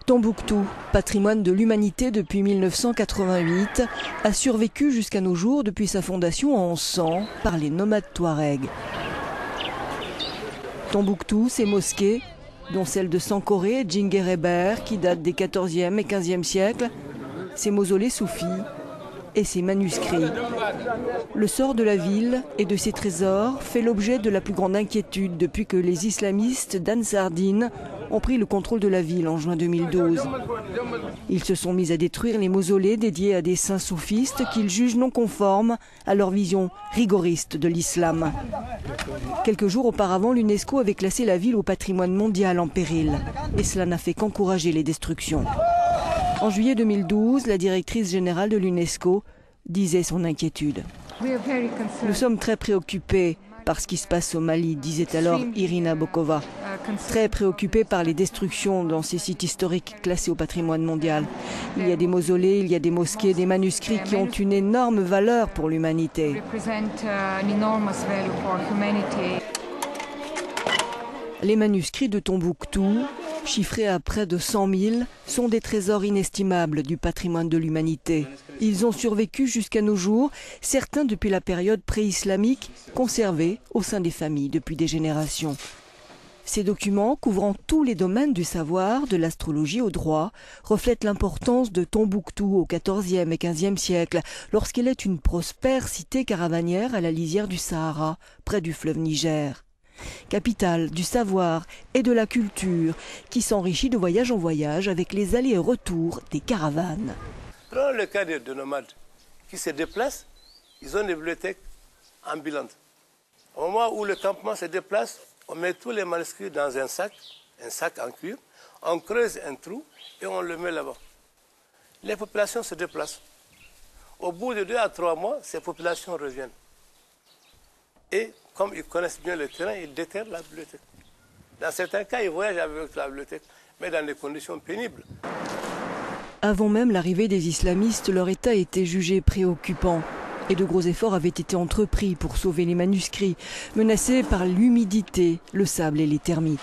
Tombouctou, patrimoine de l'humanité depuis 1988, a survécu jusqu'à nos jours depuis sa fondation en 1100 par les nomades touaregs. Tombouctou, ses mosquées, dont celle de Sankoré et Djinguereber, qui datent des 14e et 15e siècles, ses mausolées soufis et ses manuscrits. Le sort de la ville et de ses trésors fait l'objet de la plus grande inquiétude depuis que les islamistes d'Ansar Dine ont pris le contrôle de la ville en juin 2012. Ils se sont mis à détruire les mausolées dédiés à des saints soufistes qu'ils jugent non conformes à leur vision rigoriste de l'islam. Quelques jours auparavant, l'UNESCO avait classé la ville au patrimoine mondial en péril. Et cela n'a fait qu'encourager les destructions. En juillet 2012, la directrice générale de l'UNESCO disait son inquiétude. Nous sommes très préoccupés par ce qui se passe au Mali, disait alors Irina Bokova. Très préoccupés par les destructions dans ces sites historiques classés au patrimoine mondial. Il y a des mausolées, il y a des mosquées, des manuscrits qui ont une énorme valeur pour l'humanité. Les manuscrits de Tombouctou, chiffrés à près de 100 000, sont des trésors inestimables du patrimoine de l'humanité. Ils ont survécu jusqu'à nos jours, certains depuis la période pré-islamique, conservés au sein des familles depuis des générations. Ces documents, couvrant tous les domaines du savoir, de l'astrologie au droit, reflètent l'importance de Tombouctou au XIVe et XVe siècle, lorsqu'elle est une prospère cité caravanière à la lisière du Sahara, près du fleuve Niger. Capitale du savoir et de la culture, qui s'enrichit de voyage en voyage avec les allers et retours des caravanes. Dans le cas de nomades qui se déplacent, ils ont des bibliothèques ambulantes. Au moment où le campement se déplace, on met tous les manuscrits dans un sac en cuir, on creuse un trou et on le met là-bas. Les populations se déplacent. Au bout de 2 à 3 mois, ces populations reviennent. Et comme ils connaissent bien le terrain, ils déterrent la bibliothèque. Dans certains cas, ils voyagent avec la bibliothèque, mais dans des conditions pénibles. Avant même l'arrivée des islamistes, leur état était jugé préoccupant. Et de gros efforts avaient été entrepris pour sauver les manuscrits, menacés par l'humidité, le sable et les termites.